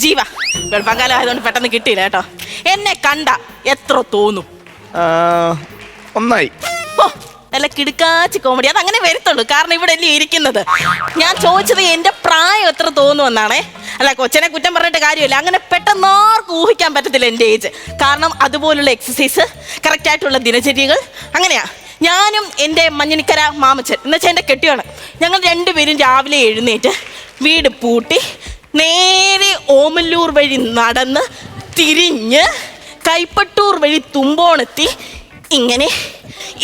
ജീവ വെളുപ്പക്കാലം ആയതുകൊണ്ട് പെട്ടെന്ന് കിട്ടിയില്ല കേട്ടോ. എന്നെ കണ്ട എത്ര തോന്നും? ഒന്നായി. ഓ നല്ല കിടുക്കാച്ചി കോമഡി. അതങ്ങനെ വരത്തുള്ളൂ, കാരണം ഇവിടെ അല്ലേ ഇരിക്കുന്നത്. ഞാൻ ചോദിച്ചത് എന്റെ പ്രായം എത്ര തോന്നുമെന്നാണേ. അല്ല, കൊച്ചനെ കുറ്റം പറഞ്ഞിട്ട് കാര്യമില്ല. അങ്ങനെ പെട്ടെന്ന് ആർക്കും ഊഹിക്കാൻ പറ്റത്തില്ല എൻ്റെ ഏജ്. കാരണം അതുപോലുള്ള എക്സസൈസ്, കറക്റ്റായിട്ടുള്ള ദിനചര്യകൾ, അങ്ങനെയാ. ഞാനും എൻ്റെ മഞ്ഞനിക്കര മാമച്ചൻ എന്നുവെച്ചാൽ എൻ്റെ കെട്ടിയാണ്, ഞങ്ങൾ രണ്ടുപേരും രാവിലെ എഴുന്നേറ്റ് വീട് പൂട്ടി നേരെ ഓമല്ലൂർ വഴി നടന്ന് തിരിഞ്ഞ് കൈപ്പട്ടൂർ വഴി തുമ്പോണെത്തി ഇങ്ങനെ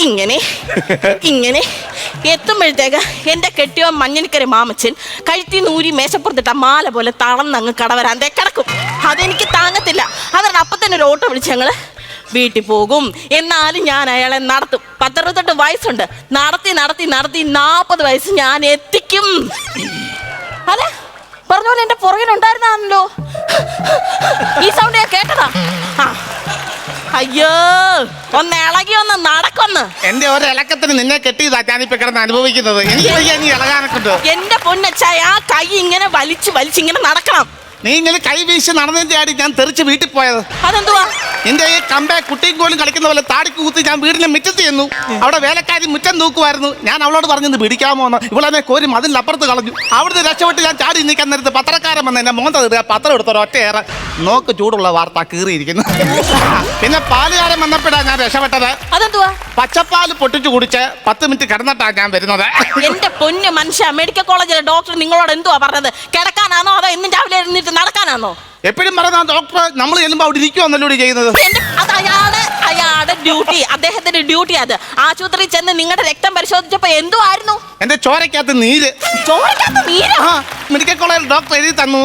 ഇങ്ങനെ ഇങ്ങനെ എത്തുമ്പോഴത്തേക്ക് എൻ്റെ കെട്ടിയോ മഞ്ഞനിക്കര മാമച്ചൻ കഴുത്തി നൂരി മേശപ്പുറത്തിട്ട മാല പോലെ തളർന്നങ്ങ് കടവരാന്തേ കിടക്കും. അതെനിക്ക് താങ്ങത്തില്ല. അതുകൊണ്ട് അപ്പം തന്നെ ഒരു ഓട്ടോ വിളിച്ച് ഞങ്ങൾ വീട്ടിൽ പോകും. എന്നാലും ഞാൻ അയാളെ നടത്തും. 18 വയസ്സുണ്ട്. നടത്തി 40 വയസ്സ് ഞാൻ എത്തിക്കും. അതെ പറഞ്ഞ പോലെ എൻ്റെ പുറകിലുണ്ടായിരുന്നാണല്ലോ. ഈ സൗണ്ട് ഞാൻ കേട്ടതാ. അയ്യോ, ഒന്ന് ഇളകി ഒന്ന് നടക്കൊന്ന്. എന്റെ ഒരിളക്കത്തിന് നിന്നെ കെട്ടിയതാ ഞാനിപ്പോ കിടന്ന് അനുഭവിക്കുന്നത്. എനിക്ക് ഇളകാനൊക്കെ. എന്റെ പൊന്നച്ചായ, ആ കൈ ഇങ്ങനെ വലിച്ച് ഇങ്ങനെ നടക്കണം. നീ ഇങ്ങനെ കൈ വീശി നടന്നതിന്റെ ആടി ഞാൻ തെറിച്ച് വീട്ടിൽ പോയത്. അതെന്തുവാ? നിന്റെ ഈ കമ്പേ കുട്ടിയും കോലും കളിക്കുന്ന പോലെ താടിക്ക് കുത്തി ഞാൻ വീടിന്റെ മുറ്റത്ത് ചെന്നു. അവിടെ വേലക്കാരി മുറ്റം തൂക്കുമായിരുന്നു. ഞാൻ അവളോട് പറഞ്ഞത് പിടിക്കാമോ എന്ന്. ഇവളെന്നെ കോരി മതിലിനപ്പുറത്ത് കളഞ്ഞു. അവിടുന്ന് രക്ഷപ്പെട്ട് ഞാൻ ചാടി നിൽക്കാൻ നേരത്ത് പത്രക്കാരൻ വന്ന് എന്നെ മോന്ത ഇടുക. പത്രം എടുത്തോ ഒറ്റയേറെ നോക്ക് ചൂടുള്ള വാർത്ത കീറിയിരിക്കുന്നു. പിന്നെ പാലുകാരൻ വന്നപ്പോഴാ ഞാൻ രക്ഷപ്പെട്ടത്. അതെന്തുവാ? പച്ചപ്പാല് പൊട്ടിച്ചു കുടിച്ച് 10 മിനിറ്റ് കിടന്നിട്ടാ ഞാൻ വരുന്നത്. എന്റെ പൊന്ന് മനുഷ്യ, മെഡിക്കൽ കോളേജിലെ ഡോക്ടർ നിങ്ങളോട് എന്തുവാ പറഞ്ഞത്? കിടക്കാനാണോ അതോ ഇന്നും രാവിലെ എഴുന്നേറ്റ് നടക്കാനാണോ? എപ്പോഴും പറഞ്ഞ ഡോക്ടർ നമ്മൾ ചെല്ലുമ്പോ അവിടെ ഇരിക്കുവന്നല്ലോ ചെയ്യുന്നത്. അത് അയാളുടെ ഡ്യൂട്ടി, അദ്ദേഹത്തിന്റെ ഡ്യൂട്ടി അത്. ആശുപത്രിയിൽ ചെന്ന് നിങ്ങളുടെ രക്തം പരിശോധിച്ചപ്പോ എന്തുവായിരുന്നു? എന്റെ ചോരക്കകത്ത് നീര്. ചോരക്കകത്ത് നീര്? മെഡിക്കൽ കോളേജിൽ ഡോക്ടർ എഴുതി തന്നു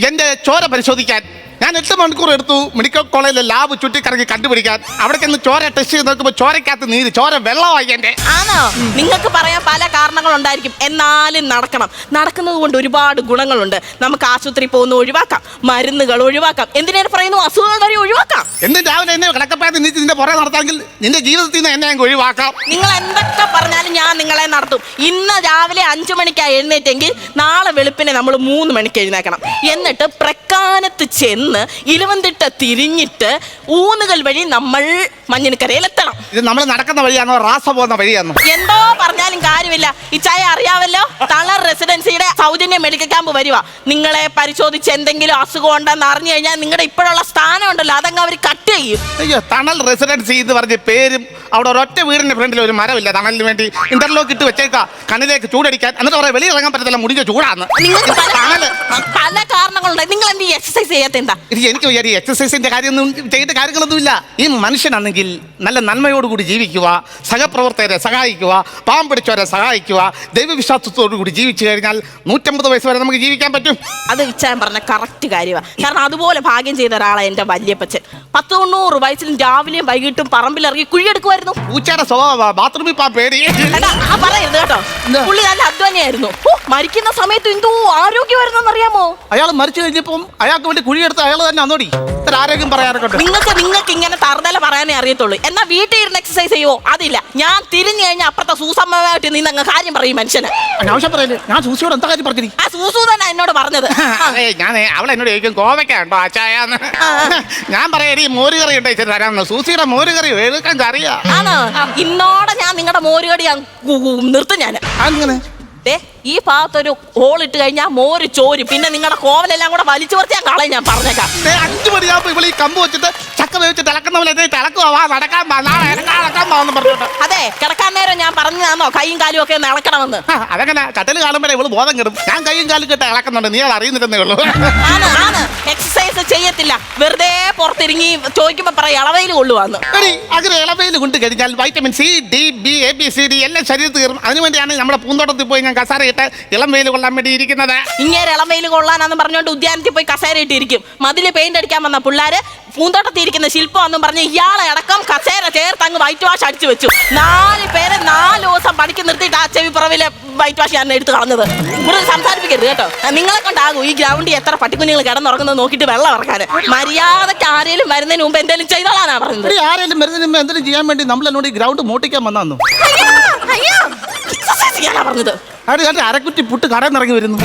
എന്റെ ചോര പരിശോധിക്കാൻ. ഞാൻ 8 മണിക്കൂർ എടുത്തു മെഡിക്കൽ കോളേജിലെ ലാബ് ചുറ്റിക്കറങ്ങി കണ്ടുപിടിക്കാൻ. അവിടെ ചെന്ന് ചോര ടെസ്റ്റ് ചെയ്ത് നോക്കുമ്പോൾ ചോരക്കകത്ത് നീര്, ചോര വെള്ളമായി എന്റെ. ആണോ? നിങ്ങൾക്ക് പറയാൻ പല കാരണങ്ങളുണ്ടായിരിക്കും, എന്നാലും നടക്കണം. നടക്കുന്നത് കൊണ്ട് ഒരുപാട് ഗുണങ്ങളുണ്ട്. നമുക്ക് ആശുപത്രി പോകുന്ന ഒഴിവാക്കാം, മരുന്നുകൾ ഒഴിവാക്കാം, എന്തിനേറെ പറയുന്നു അസുഖങ്ങൾ വരെ ഒഴിവാക്കാം. എന്തും രാവിലെ എന്നെ കിടക്കപ്പാത്ത് നീ നിന്റെ പുറകെ നടത്താമെങ്കിൽ നിന്റെ ജീവിതത്തിൽ നിന്ന് എന്നെ ഒഴിവാക്കാം. നിങ്ങൾ എന്തൊക്കെ പറഞ്ഞാലും ഞാൻ നിങ്ങളെ നടത്തും. ഇന്ന് രാവിലെ 5 മണിക്കാണ് എഴുന്നേറ്റെങ്കിൽ നാളെ വെളുപ്പിനെ നമ്മൾ 3 മണിക്ക് എഴുന്നേക്കണം. എന്നിട്ട് പ്രക്കാനത്ത് ചെന്ന് ഇലവന്തിട്ട തിരിഞ്ഞിട്ട് ഊന്നുകൽ വഴി നമ്മൾ മഞ്ഞനിക്കരയിലെത്തണം. ഇത് നമ്മൾ നടക്കുന്ന വഴിയാണോ റാസ പോകുന്ന വഴിയാണോ? എന്തോ പറഞ്ഞാലും കാര്യമില്ല. ഈ ചായ അറിയാവല്ലോ, തളർ റെസിഡൻസിയുടെ സൗജന്യ മെഡിക്കൽ ക്യാമ്പ് വരുവാ. നിങ്ങളെ പരിശോധിച്ച് എന്തെങ്കിലും അസുഖം ഉണ്ടെന്ന് അറിഞ്ഞു കഴിഞ്ഞാൽ നിങ്ങളുടെ ഇപ്പോഴുള്ള സ്ഥാനം ഉണ്ടല്ലോ അതങ്ങ് അവർ കട്ട് ചെയ്യും. അയ്യോ, തണൽ റെസിഡൻസി എന്ന് പറഞ്ഞ പേരും അവിടെ ഒരൊറ്റ വീടിന്റെ ഫ്രണ്ടിൽ ഒരു മരമില്ല തണലിന് വേണ്ടി. ഇന്റർലോക്ക് ഇട്ട് വെച്ചേക്കാ കണ്ണിലേക്ക് ചൂടടിക്കാൻ. എന്നിട്ട് പറയാം വെളിയിൽ ഇറങ്ങാൻ പറ്റത്തില്ല, മുടിഞ്ഞ ചൂടാന്ന്. നിങ്ങൾക്ക് പല കാരണങ്ങളുണ്ട്. നിങ്ങൾ എന്ത് എക്സസൈസ് ചെയ്യാത്ത എന്താ? എനിക്ക് ഈ എക്സസൈസിന്റെ കാര്യമൊന്നും ചെയ്യേണ്ട കാര്യങ്ങളൊന്നുമില്ല. ഈ മനുഷ്യനാണെങ്കിൽ നല്ല നന്മയോടുകൂടി ജീവിക്കുക, സഹപ്രവർത്തകരെ സഹായിക്കുക, പാവം പിടിച്ചവരെ സഹായിക്കുക, ദൈവവിശ്വാസത്തോടുകൂടി ജീവിച്ചു കഴിഞ്ഞാൽ 150 വയസ്സ് വരെ നമുക്ക് ജീവിക്കാൻ പറ്റും. അത് വിച്ചാൻ പറഞ്ഞ കറക്റ്റ് കാര്യമാണ്. കാരണം അതുപോലെ ഭാഗ്യം ചെയ്ത ഒരാളാണ് എൻ്റെ വല്യപ്പച്ചൻ. 190 വയസ്സിലും രാവിലെയും വൈകിട്ടും പറമ്പിലിറങ്ങി കുഴിയെടുക്കുമായിരുന്നു. പൂച്ചയുടെ സ്വഭാവ ബാത്റൂമിൽ പോകാൻ പേടി. പറയരുത് കേട്ടോ. പുള്ളി നല്ല അധ്വാനിയായിരുന്നു. മരിക്കുന്ന സമയത്ത് എന്തോ ആരോഗ്യമായിരുന്നെന്ന് അറിയാമോ? അയാൾ മരിച്ചു കഴിഞ്ഞപ്പം അയാൾക്ക് വേണ്ടി കുഴിയെടുത്ത് അയാൾ തന്നെ അന്നോടി ആരോഗ്യം പറയാനൊക്കെ. നിങ്ങൾക്ക് ഇങ്ങനെ തറുതല പറയാനേ അറിയത്തുള്ളൂ. എന്നാ വീട്ടിൽ ഇരുന്ന് എക്സസൈസ് ചെയ്യുവോ? അതില്ല. ഞാൻ തിരിഞ്ഞു കഴിഞ്ഞാൽ അപ്പുറത്തെ സൂസമ്മയായിട്ട് നീ അങ്ങ് കാര്യം പറയും മനുഷ്യന്. ആവശ്യം പറയല്ലേ? ഞാൻ സൂസിയോട് എന്താ കാര്യം പറഞ്ഞു? ആ സൂസു തന്നെ എന്നോട് പറഞ്ഞത്. ഞാൻ അവളെ എന്നോട് ചോദിക്കും കോവയ്ക്കുണ്ടോ അച്ചായാന്ന്. ഞാൻ പറയടി മോരുകറി ഉണ്ടോ ഇച്ചിരി തരാമെന്ന്. സൂസിയുടെ മോരുകറി എടുക്കാൻ അറിയാ. ആണോ? ഇന്നോടെ ഞാൻ നിങ്ങളുടെ മോരുകടി നിർത്തും ഞാൻ. അങ്ങനെ ഈ ഭാഗത്തൊരു ഹോളിട്ട് കഴിഞ്ഞാൽ മോര് ചോര്, പിന്നെ നിങ്ങളുടെ കോവലെല്ലാം കൂടെ വലിച്ചു പറിച്ച് ഞാൻ കളയും. ഞാൻ പറഞ്ഞേക്കാം. 5 മണിയാകുമ്പോ ഇവളീ കമ്പ് വെച്ചിട്ട് ചക്ക വേവിച്ചിട്ട് ഇളക്കുന്ന പോലെ നടക്കാൻ പറഞ്ഞോട്ടെ. അതെ, കിടക്കാൻ നേരം ഞാൻ പറഞ്ഞാന്നോ കൈയും കാലും ഒക്കെ ഒന്ന് ഇളക്കണമെന്ന്. അതങ്ങനെ കട്ടല് കാണുമ്പോഴേ ഇവള് ബോധം കിടും. ഞാൻ കൈയും കാലും കിട്ട് ഇളക്കുന്നുണ്ട്, നീ അത് അറിയുന്നില്ലെന്നേ ഉള്ളൂ. ആണ് എക്സസൈസ് ചെയ്യത്തില്ല, വെറുതെ പുറത്തിരിങ്ങി ചോദിക്കുമ്പോ പറയാം ഇളവയിൽ കൊള്ളുവാന്ന്. അങ്ങനെ ഇളവയിൽ കൊണ്ട് കഴിഞ്ഞാൽ vitamin C, D, B, A, B, C, D എല്ലാം ശരീരത്തിൽ കയറും. അതിനുവേണ്ടിയാണ് നമ്മുടെ പൂന്തോട്ടത്തിൽ പോയി ഞാൻ കസാര ഇട്ട് ഇളം വെയിൽ കൊള്ളാൻ വേണ്ടി ഇരിക്കുന്നത്. ഇങ്ങനെ ഇളം വെയിൽ കൊള്ളാനാന്ന് പറഞ്ഞുകൊണ്ട് ഉദ്യാനത്തിൽ പോയി കസേര ഇട്ടിരിക്കും. മതില് പെയിന്റ് അടിക്കാൻ വന്ന പിള്ളേര് പൂന്തോട്ടത്തിൽ ഇരിക്കുന്ന ശില്പമെന്നും പറഞ്ഞ് ഇയാളെ അടക്കം കസേര ചേർത്ത് അങ്ങ് വൈറ്റ് വാഷ് അടിച്ചു വെച്ചു. 4 പേരെ 4 ദിവസം പണിക്ക് നിർത്തിയിട്ട് ആ ചെവിപ്പുറവിലെ വൈറ്റ് വാഷ് ഞാൻ എടുത്ത് കളഞ്ഞത്. കൂടുതൽ സംസാരിപ്പിക്കരുത് കേട്ടോ. നിങ്ങളെ കൊണ്ടാകും ഈ ഗ്രൗണ്ടിൽ എത്ര പട്ടിക്കുഞ്ഞുങ്ങൾ കിടന്നുറങ്ങുന്നത് നോക്കിയിട്ട് വെള്ളം ഇറക്കാൻ. മര്യാദക്ക് ആരെങ്കിലും വരുന്നതിന് മുമ്പ് എന്തെങ്കിലും ചെയ്തോളാനാ പറഞ്ഞത്. ആരെങ്കിലും വരുന്നതിന് മുമ്പ് എന്തെങ്കിലും ചെയ്യാൻ വേണ്ടി നമ്മൾ എന്നോട് ഈ ഗ്രൗണ്ട് മോട്ടിക്കാൻ വന്നു പറഞ്ഞത്. അരക്കുറ്റി പുട്ട് കടയിൽ ഇറങ്ങി വരുന്നു.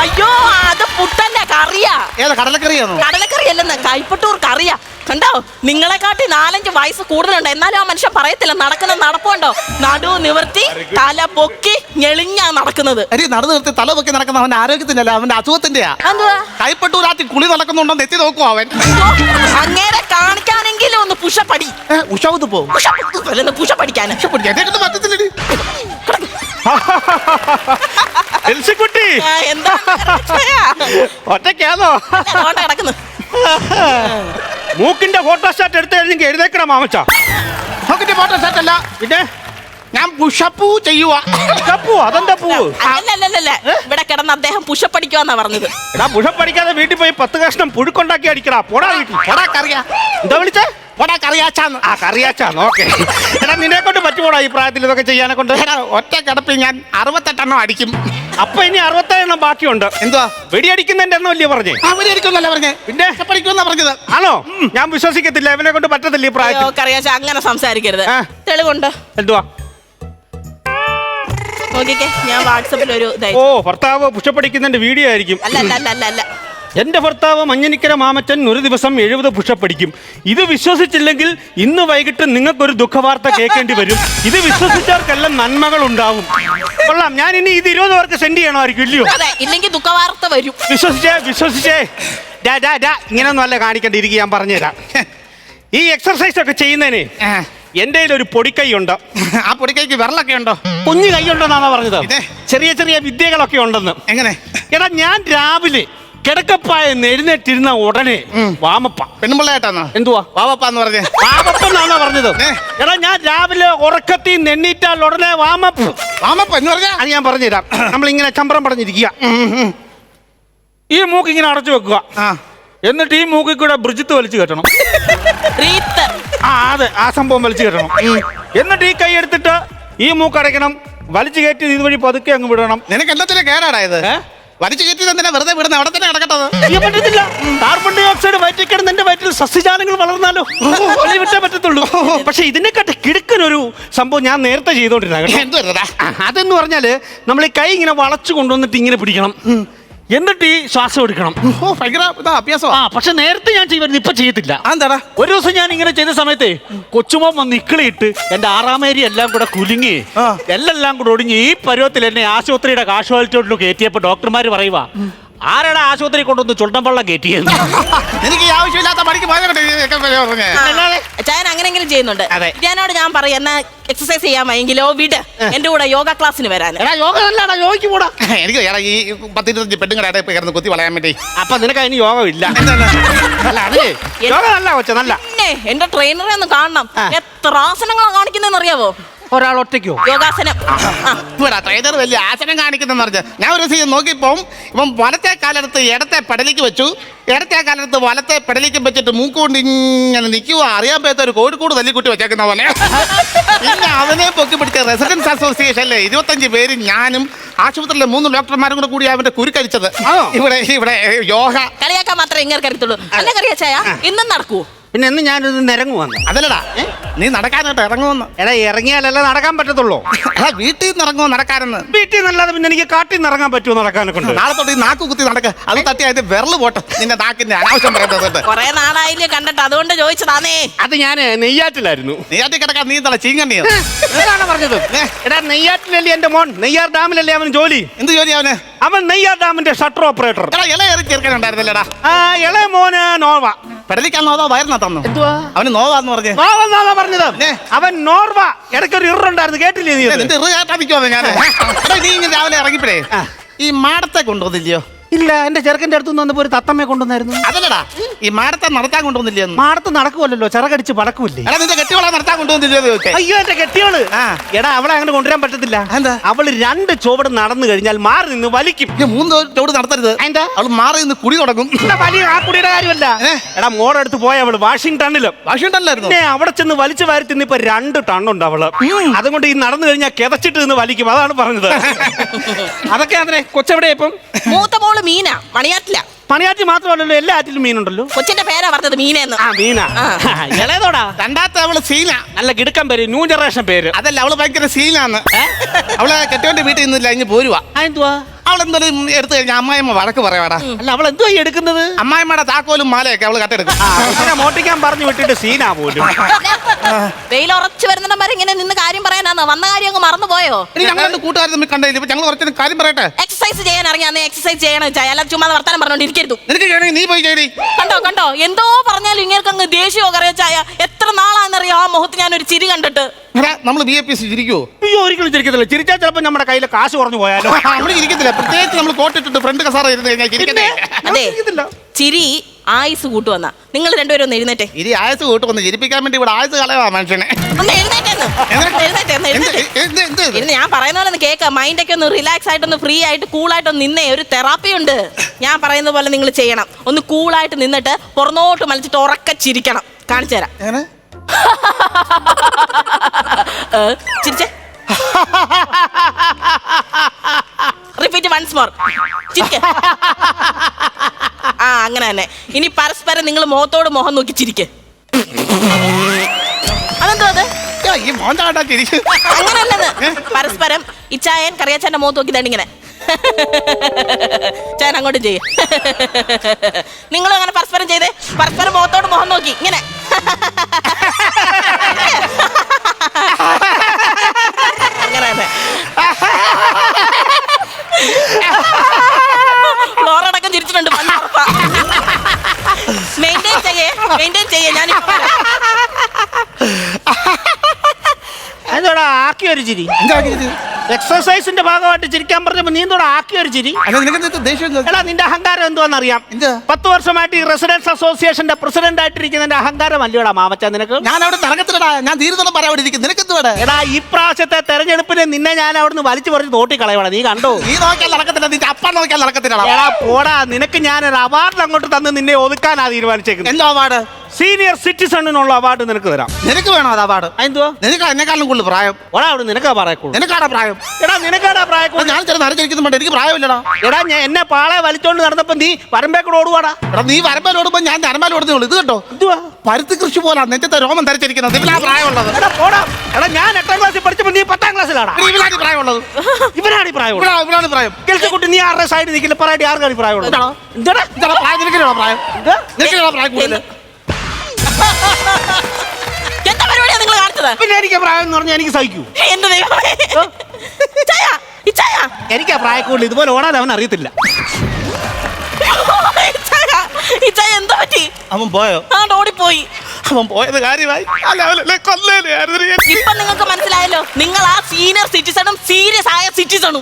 അയ്യോ, അത് പുട്ടന്റെ കറിയാ. ഏതാ കടലക്കറിയാണോ? കടലക്കറി അല്ലെന്ന്, കൈപ്പട്ടൂർ കറിയാ. കണ്ടോ, നിങ്ങളെക്കാട്ടി 4-5 വയസ്സ് കൂടുതലുണ്ട്. എന്നാലും ആ മനുഷ്യൻ പറയത്തില്ല, നടക്കുന്ന നടപ്പുണ്ടോ, നടു നിവർത്തി തല പൊക്കി ഞെളിഞ്ഞാ നടക്കുന്നത്. അരി നടന്നു നിർത്തി തല പൊക്കി നടക്കുന്ന അവന്റെ ആരോഗ്യത്തിനല്ല, അവന്റെ അസുഖത്തിന്റെയാ. എന്തുവാ കൈപ്പട്ടൂരാറ്റി കുളി നടക്കുന്നുണ്ടോ എത്തി നോക്കുവോ അവൻ. അങ്ങേരെ കാണിക്കാനെങ്കിലും ഒന്ന് പുഷപ്പടി. ഉഷാവത്ത് പോകും പുഷപ്പടിക്കാൻ പറ്റത്തില്ലടി. എൽസിക്കുട്ടി എന്താ ഒറ്റയ്ക്കാണോ? കിടക്കുന്നു. മൂക്കിന്റെ ഫോട്ടോസ്റ്റാറ്റ് എടുത്ത് എഴുതി എഴുതേക്കണം മാമച്ച. നോക്കിട്ട് ഫോട്ടോ സെറ്റ് അല്ല, പിന്നെ ഞാൻ പുഷപ്പൂ ചെയ്യുവാ. അതെന്താ പൂവ്? അല്ലല്ലല്ല, ഇവിടെ കിടന്ന് അദ്ദേഹം പുഷപ്പടിക്കുവാന്നാ പറഞ്ഞത്. എടാ പുഷപ്പടിക്കാതെ വീട്ടിൽ പോയി 10 കഷ്ണം പുഴുക്കുണ്ടാക്കി അടിക്കടാ. പോടാ വീട്ടിൽ. പോടാ കറിയാ. എന്താ വിളിച്ചേ? പോടാ കറിയാച്ചാന്ന്. ആ കറിയാച്ചാന്ന്. ഓക്കെ. എടാ നിന്നെ കൊണ്ട് പറ്റുമോടാ ഈ പ്രായത്തിൽ ഇതൊക്കെ ചെയ്യാനെ കൊണ്ട്? ഒറ്റ കിടപ്പിൽ ഞാൻ 68 എണ്ണം അടിക്കും. അപ്പൊ ഇനി 67 എണ്ണം ബാക്കിയുണ്ട്. എന്തുവാ? വെടിയടിക്കുന്നതിന്റെ എണ്ണം ഇല്ലേ പറഞ്ഞേ? അവര് അടിക്കുന്നല്ല പറഞ്ഞേ, പിന്നെ പഠിക്കുമെന്നാ പറഞ്ഞത്. ആണോ? ഞാൻ വിശ്വസിക്കത്തില്ല, ഇവനെ കൊണ്ട് പറ്റത്തില്ല ഈ പ്രായത്തിൽ. കറിയാച്ച അങ്ങനെ സംസാരിക്കരുത്. ആ. തെളിവുണ്ട്. എന്തുവാ? നോക്കിക്കേ, ഞാൻ വാട്സപ്പിൽ ഒരു ഓ ഭർത്താവ് പുഷപ്പടിക്കുന്നതിന്റെ വീഡിയോ ആയിരിക്കും. അല്ല എന്റെ ഭർത്താവ് മഞ്ഞനിക്കര മാമച്ചൻ ഒരു ദിവസം 70 പുഷപ്പടിക്കും. ഇത് വിശ്വസിച്ചില്ലെങ്കിൽ ഇന്ന് വൈകിട്ട് നിങ്ങൾക്കൊരു ദുഃഖവാർത്ത കേൾക്കേണ്ടി വരും. ഇത് വിശ്വസിച്ചവർക്കെല്ലാം നന്മകൾ ഉണ്ടാവും. കൊള്ളാം. ഞാൻ ഇനി ഇത് 20 പേർക്ക് സെൻഡ് ചെയ്യണമായിരിക്കും, ഇല്ലയോ? അതെ, ഇല്ലെങ്കിൽ ദുഃഖവാർത്ത വരും. വിശ്വസിച്ചേ. ഇങ്ങനെയൊന്നും അല്ല കാണിക്കേണ്ടിയിരിക്കും, ഞാൻ പറഞ്ഞുതരാം. ഈ എക്സർസൈസ് ഒക്കെ ചെയ്യുന്നതിന് എന്റെ ഒരു പൊടിക്കൈ ഉണ്ട്. ആ പൊടിക്കൈക്ക് വിരലൊക്കെ ഉണ്ടോ? കുഞ്ഞു കൈ ഉണ്ടെന്നാണ് പറഞ്ഞത്. ചെറിയ ചെറിയ വിദ്യകളൊക്കെ ഉണ്ടെന്ന്. എങ്ങനെ? എടാ ഞാൻ രാവിലെ കിടക്കപ്പായ എഴുന്നേറ്റിരുന്ന ഉടനെ വാമപ്പ. പെണ്ണുമ്പിള്ളയായിട്ടാണോ? എന്തുവാ വാവപ്പ എന്ന് പറഞ്ഞേ? വാമപ്പ എന്നാണോ പറഞ്ഞത്? എടാ ഞാൻ രാവിലെ ഉറക്കത്തിൽ നെണ്ണീറ്റാൽ ഉടനെ വാമപ്പ്. വാമപ്പ എന്ന് പറഞ്ഞാ അത് ഞാൻ പറഞ്ഞുതരാം. നമ്മളിങ്ങനെ ചമ്പരം പറഞ്ഞിരിക്കുക. ഈ മൂക്ക് ഇങ്ങനെ അടച്ചു വെക്കുക. എന്നിട്ട് ഈ മൂക്കിൽ കൂടെ ബ്രിജിത്ത് വലിച്ചു കെട്ടണം. അതെ, ആ സംഭവം വലിച്ചു കെട്ടണം. എന്നിട്ട് ഈ കൈ എടുത്തിട്ട് ഈ മൂക്ക് അടയ്ക്കണം. വലിച്ചു കയറ്റി ഇതുവഴി പതുക്കെ അങ്ങ് വിടണം. നിനക്ക് എല്ലാത്തിനും കേടാടായത്. വലിച്ചു കയറ്റി തന്നെ വെറുതെ വിടുന്ന അവിടെ തന്നെ കിടക്കട്ടത്. പറ്റത്തില്ല. കാർബൺ ഡൈ ഓക്സൈഡ് വയറ്റിൽ കിടന്ന് എന്റെ വയറ്റിൽ സസ്യജാലങ്ങൾ വളർന്നാലോ വിട്ടേ പറ്റത്തുള്ളൂ. പക്ഷെ ഇതിനെക്കാട്ടി കിടക്കുന്നൊരു സംഭവം ഞാൻ നേരത്തെ ചെയ്തോണ്ടിരുന്ന. അതെന്ന് പറഞ്ഞാല് നമ്മൾ ഈ കൈ ഇങ്ങനെ വളച്ചു കൊണ്ടുവന്നിട്ട് ഇങ്ങനെ പിടിക്കണം. എന്നിട്ട് ഈ ശ്വാസം എടുക്കണം. അഭ്യാസം. പക്ഷെ നേരത്തെ ഞാൻ ചെയ്യുമായിരുന്നു, ഇപ്പൊ ചെയ്യത്തില്ല. എന്താടാ? ഒരു ദിവസം ഞാൻ ഇങ്ങനെ ചെയ്ത സമയത്ത് കൊച്ചുമോൻ വന്ന് ഇക്കിളിയിട്ട് എന്റെ 6ാം ഏരി എല്ലാം കൂടെ കുലുങ്ങി എല്ലാം കൂടെ ഒടിഞ്ഞ് ഈ പരുവത്തിൽ എന്നെ ആശുപത്രിയുടെ കാഷ്വാലിറ്റിയോട്ടിൽ കയറ്റിയപ്പോ ഡോക്ടർമാര് പറയുവാ, ആരാടാ ആശുപത്രി കൊണ്ടുവന്ന് ചുണ്ടൻ വെള്ളം കയറ്റിയെന്ന്. എനിക്ക് ആവശ്യമില്ലാത്ത പണിക്ക് ചായൻ അങ്ങനെങ്കിലും ചെയ്യുന്നുണ്ട്. ഞാനോട് ഞാൻ പറയാം, എന്നാ എക്സസൈസ് ചെയ്യാൻ വയ്യെങ്കിലോ വിട്, എന്റെ കൂടെ യോഗ ക്ലാസ്സിന് വരാൻ. യോഗ നല്ലതാ, യോഗയ്ക്ക് കൂടാ. എനിക്ക് ഈ 10-25 പെണ്ണുങ്ങളുടെ കിടന്ന് കുത്തി വളയാൻ വേണ്ടി. അപ്പൊ നിനക്ക് അതിന് യോഗം ഇല്ല. യോഗ നല്ല കൊച്ച നല്ല. പിന്നെ എന്റെ ട്രെയിനറെ ഒന്ന് കാണണം. എത്ര ആസനങ്ങളാണ് കാണിക്കുന്നതെന്ന് അറിയാവോ? ഒരാൾ ഒറ്റയ്ക്കോ? യോഗാസനം. ട്രെയിനർ വലിയ ആസനം കാണിക്കുന്നെന്ന് പറഞ്ഞ ഞാൻ ഒരു ദിവസം നോക്കിയപ്പോ ഇപ്പം വലത്തെ കാലെടുത്ത് ഇടത്തെ പെടലിക്ക് വെച്ചു, ഇടത്തെ കാലെടുത്ത് വലത്തെ പെടലിക്ക് വെച്ചിട്ട് മൂക്കുകൊണ്ട് ഇങ്ങനെ നിൽക്കുക. അറിയാൻ പറ്റാത്ത ഒരു കോഴിക്കോട് തല്ലിക്കുട്ടി വെച്ചേക്കുന്ന പോലെ. പിന്നെ അവനെ പൊക്കി പിടിച്ച റെസിഡൻസ് അസോസിയേഷനിലെ 25 പേര് ഞാനും ആശുപത്രിയിലെ 3 ഡോക്ടർമാരും കൂടി അവന്റെ കുരുക്കടിച്ചത്. ഇവിടെ യോഗ കളിയാക്കാൻ മാത്രമേ ഇങ്ങനെ കരുത്തുള്ളൂ. അല്ല കറിയാച്ചായ ഇന്നും നടക്കൂ. പിന്നെ എന്ന് ഞാനിത് നിരങ്ങുവന്നു. അതല്ലടാ, നീ നടക്കാനായിട്ട് ഇറങ്ങുമെന്ന്. എടാ ഇറങ്ങിയാലല്ലേ നടക്കാൻ പറ്റത്തുള്ളൂ. വീട്ടിൽ നിന്ന് ഇറങ്ങുമോ നടക്കാനെന്ന്? വീട്ടിൽ നിന്നല്ലാതെ പിന്നെ എനിക്ക് കാട്ടിൽ നിന്ന് ഇറങ്ങാൻ പറ്റുമോ നടക്കാനെ കൊണ്ട്? നാളെ തൊട്ട് ഈ നാക്ക് കുത്തി നടക്കുക. അത് തട്ടി അതിന്റെ വിരല് പോട്ടെ. നിന്റെ നാക്കിന്റെ അനാവശ്യം പറയുന്നത് കൊറേ നാളായില്ലേ കണ്ടിട്ട്, അതുകൊണ്ട് ചോദിച്ചതാണേ. അത് ഞാൻ നെയ്യാറ്റിലായിരുന്നു. നെയ്യാറ്റി കിടക്കാൻ നീ തല ചീങ്കണ്ണിയോ? എന്താണ് പറഞ്ഞത്? എടാ നെയ്യാറ്റിലല്ലേ എന്റെ മോൻ, നെയ്യാർ ഡാമിലല്ലേ അവന് ജോലി. എന്ത് ജോലി അവന്? അവൻ നെയ്യാർ ഡാമിന്റെ ഷട്ടർ ഓപ്പറേറ്റർ. ഇളയേറി ചേർക്കാനുണ്ടായിരുന്നില്ലടാ. ഇളയ മോന് നോവ. പെടലിക്കാന്നോ അതോ വയറിനാ തന്നു? അവന് നോവാന്ന് പറഞ്ഞു. നോവെന്നാണോ പറഞ്ഞത്? അവൻ നോർവ. ഇടയ്ക്കൊരു ഇറുണ്ടായിരുന്നു, കേട്ടില്ലേ നീ? നിന്റെ ഇറു കേട്ടാ നിൽക്കുവാ ഞാൻ. നീ ഇങ്ങനെ രാവിലെ ഇറങ്ങിപ്പോഴേ ഈ മാടത്തെ കൊണ്ടുവന്നില്ലയോ? ഇല്ല, എന്റെ ചെറുക്കന്റെ അടുത്ത് വന്നപ്പോ ഒരു തത്തമ്മയെ കൊണ്ടുവന്നായിരുന്നു. അതല്ലടാ, ഈ മാടത്തെ നടത്താൻ കൊണ്ടുവന്നില്ലേ? മാടത്ത് നടക്കുമല്ലോ, ചിറകടിച്ച് പടക്കൂല്ലേ? എടാ നിന്റെ കെട്ടിയോളെ നടത്താൻ കൊണ്ടുവന്നില്ലയോ? അയ്യോ എന്റെ കെട്ടിയോള്. എടാ അവളെ അങ്ങനെ കൊണ്ടുവരാൻ പറ്റത്തില്ല. അവള് 2 ചുവട് നടന്നു കഴിഞ്ഞാൽ മാറി നിന്ന് വലിക്കും. 3 ചുവട് നടത്തരുത്. എന്താ? അവള് മാറി നിന്ന് കുടി തുടങ്ങും. വലിയ ആ കുടിയുടെ കാര്യമല്ല. എടാ മോടടുത്ത് പോയ അവള് വാഷിംഗ്ടണിലായിരുന്നു. അവിടെ ചെന്ന് വലിച്ചു വാരി തിന്ന് ഇപ്പൊ 2 ടണ്ണുണ്ട് അവള്. അതുകൊണ്ട് ഈ നടന്നു കഴിഞ്ഞാൽ കിതച്ചിട്ട് നിന്ന് വലിക്കും. അതാണ് പറഞ്ഞത്. അതൊക്കെ അതിനെ കൊച്ചെവിടെ ഇപ്പം? മൂത്ത മോള് മീന മണിയാറ്റില്ല. പണിയാറ്റി മാത്രമല്ലല്ലോ, എല്ലാ ആറ്റിലും മീനുണ്ടല്ലോ. കൊച്ചിന്റെ പേരാ പറഞ്ഞത് മീനെന്ന്. മീന. ഇളയതോടാ? രണ്ടാമത്തെ അവള് സീന. നല്ല കിടുക്കൻ പേര്, ന്യൂ ജനറേഷൻ പേര്. അതല്ല, അവള് ഭയങ്കര സീനാന്ന്. അവളെ കെട്ടിയോന്റെ വീട്ടിൽ നിന്നില്ല, ഇങ്ങ് പോരുവാ. എന്തുവാ? അവളെന്തായാലും എടുത്തു കഴിഞ്ഞാൽ അമ്മായിമ്മ വഴക്ക് പറയാടാ. അല്ല അവൾ എന്തോ എടുക്കുന്നത്? അമ്മായിമ്മയുടെ താക്കോലും മാലയൊക്കെ അവള് കട്ടെടുക്കും. അങ്ങനെ മോട്ടിക്കാൻ പറഞ്ഞു വിട്ടിട്ട് സീനാ പോലും. വെയിൽ ഉറച്ചു വരുന്നിടം ഇങ്ങനെ നിന്ന് കാര്യം പറയാനാന്നോ? വന്ന കാര്യം അങ്ങ് മറന്നുപോയോ? ഇനി ഞങ്ങളുടെ കൂട്ടുകാർ തമ്മിൽ കണ്ടില്ല. ഇപ്പൊ ഞങ്ങൾ കുറച്ച് കാര്യം പറയട്ടെ. എക്സസൈസ് ചെയ്യാൻ ഇറങ്ങിയാന്ന് എക്സസൈസ് ചെയ്യണം ചായ, അല്ലാതെ ചുമ്മാ വർത്താനം പറഞ്ഞോണ്ടിരിക്കരുത്. നിനക്ക് ചെയ്യണമെങ്കിൽ നീ പോയി ചെയ്യടി. കണ്ടോ എന്തോ പറഞ്ഞാലും ഇങ്ങനെ അങ്ങ് ദേഷ്യമോ കറിയോ ചായ. എത്ര നാളാന്നറിയോ ആ മുഖത്ത് ഞാനൊരു ചിരി കണ്ടിട്ട്. നമ്മൾ VIP ചിരിക്കുവോ? അയ്യോ ഒരിക്കലും ചിരിക്കത്തില്ല. ചിരിച്ചാൽ ചിലപ്പോൾ നമ്മുടെ കയ്യിൽ കാശ് കുറഞ്ഞു പോയാലോ. നമ്മൾ ഇരിക്കത്തില്ല. പ്രത്യേകിച്ച് നമ്മൾ കോട്ടിട്ടിട്ട് ഫ്രണ്ട് കസാറ ഇരുന്ന് കഴിഞ്ഞാൽ ചിരിക്കട്ടെ. അതെ, ചിരി ആയുസ് കൂട്ടുവന്ന. നിങ്ങൾ രണ്ടുപേരും ഒന്ന് എഴുന്നേറ്റേ. ഇരി ആയുസ് കൂട്ടുവന്ന് ചിരിപ്പിക്കാൻ വേണ്ടി ഇവിടെ ആയുസ് കളയാ മനുഷ്യനെ. ഒന്ന് എഴുന്നേറ്റേന്ന്. ഇരുന്ന് ഞാൻ പറയുന്ന പോലെ ഒന്ന് കേൾക്കാം. മൈൻഡൊക്കെ ഒന്ന് റിലാക്സ് ആയിട്ടൊന്ന് ഫ്രീ ആയിട്ട് കൂളായിട്ടൊന്ന് നിന്നേ. ഒരു തെറാപ്പി ഉണ്ട്. ഞാൻ പറയുന്ന പോലെ നിങ്ങൾ ചെയ്യണം. ഒന്ന് കൂളായിട്ട് നിന്നിട്ട് പുറന്നോട്ട് മലിച്ചിട്ട് ഉറക്ക ചിരിക്കണം. കാണിച്ചു തരാം. ചിരിച്ചേ. Repeat once more. ചിരിക്ക. ആ അങ്ങനെ തന്നെ. ഇനി പരസ്പരം നിങ്ങൾ മുഖത്തോട് മുഖം നോക്കി ചിരിക്ക്. അതെന്തോ അത്? ഈ മോന്താണ്ടാ ചിരിക്കും. അങ്ങനല്ലത്. പരസ്പരം ഇച്ചായൻ കറിയാച്ചാന്റെ മുഖത്ത് നോക്കി തണ്ടിങ്ങനെ ചാൻ അങ്ങോട്ടും ചെയ്യ. നിങ്ങളും അങ്ങനെ പരസ്പരം ചെയ്തേ. പരസ്പരം മുഖത്തോട് മുഖം നോക്കി ഇങ്ങനെ. അങ്ങനെ തന്നെ. ഫ്ലോറടക്കം ചിരിച്ചിട്ടുണ്ട്. മെയിൻറ്റെയിൻ ചെയ്യേ. ഞാൻ എന്തോടാ ആക്കി ഒരു ചിരി? എക്സർസൈസിന്റെ ഭാഗമായിട്ട് ചിരിക്കാൻ പറഞ്ഞപ്പോ നീ എന്തോടാ ആക്കി ഒരു ചിരി? എടാ നിന്റെ അഹങ്കാരം എന്തുവാന്നറിയാം? 10 വർഷമായിട്ട് ഈ റെസിഡൻസ് അസോസിയേഷന്റെ പ്രസിഡന്റ് ആയിട്ടിരിക്കുന്നതിന്റെ അഹങ്കാരം അല്ലയോടാ മാമച്ച നിനക്ക്? ഞാൻ അവിടെ തറക്കത്തിലടാ. ഞാൻ തീരുന്നോളം പറയാൻ നിനക്ക് എന്തുവാ? എടാ ഈ പ്രാവശ്യത്തെ തെരഞ്ഞെടുപ്പിന് നിന്നെ ഞാൻ അവിടുന്ന് വലിച്ചു പറിച്ച് തോട്ടി കളയണം. നീ കണ്ടോ? നീ നോക്കിയാൽ നടക്കത്തില്ല. നിന്റെ അപ്പ നോക്കിയാൽ നടക്കത്തില്ല. എടാ പോടാ, നിനക്ക് ഞാൻ ഒരു അവാർഡ് അങ്ങോട്ട് തന്ന് നിന്നെ ഒതുക്കാനാ തീരുമാനിച്ചേക്കുന്നത്. എന്തോ അവാർഡ്? സീനിയർ സിറ്റിസണിനുള്ള അവാർഡ് നിനക്ക് തരാം. നിനക്ക് വേണോ അത് അവാർഡ്? എന്തുവാ? നിനക്ക് എന്നെക്കാളും കൂടുതൽ പ്രായം. ഓടാ അവിടെ നിനക്കാ പറയക്കുള്ളൂ. നിനക്കാടാ പ്രായം. എടാ നിനക്കാടാ പ്രായം. ഞാൻ ചില നരച്ചിരിക്കുന്നുണ്ട്. എനിക്ക് പ്രായമില്ലടാ. എടാ ഞാൻ എന്നെ പാളെ വലിച്ചോണ്ട് നടന്നപ്പോ നീ വരമ്പേക്കൂടെ ഓടുവാടാ. എടാ നീ വരമ്പലോടുമ്പോ ഞാൻ തരമ്പാൽ ഓടുന്നേ ഉള്ളൂ. ഇത് കേട്ടോ, എന്തുവാ? പരുത്തി കൃഷി പോലെ നെറ്റത്തെ രോമം ധരിച്ചിരിക്കുന്നത്. ഇതിലാ പ്രായമുള്ളത്. എടാ പോടാ. എടാ ഞാൻ 8ാം ക്ലാസ്സിൽ പഠിച്ചപ്പോ നീ 10ാം ക്ലാസ്സിലാടാ. ഇവനാണ് പ്രായമുള്ളത്. ഇവനാണ് പ്രായമുള്ളത്. ഇവനാണ് പ്രായം. കുട്ടി നീ ആരുടെ സൈഡിൽ നിൽക്കില്ല. പറയടി ആർക്കാണ് പ്രായമുള്ളത്? എന്താടാ പ്രായം? നിനക്കിനാണോ പ്രായം? നിനക്കിനാണോ പ്രായം കൂടുതൽ? എന്താ പരിപാടിയാ നിങ്ങൾ കാണിച്ചത്? പിന്നെ എനിക്ക് പ്രായം എന്ന് പറഞ്ഞാൽ എനിക്ക് സഹിക്കൂ. എന്റെ ദൈവമേ. എനിക്കാ പ്രായം കൂടുതൽ. ഇതുപോലെ ഓടാൻ അവൻ അറിയത്തില്ല. എന്താ പറ്റി? അവൻ പോയോ? ഓടിപ്പോയി. അവൻ പോയത് കാര്യമായി. ഇപ്പൊ നിങ്ങൾക്ക് മനസ്സിലായല്ലോ, നിങ്ങൾ ആ സീനിയർ സിറ്റിസണും സീരിയസ് ആയ സിറ്റിസണും.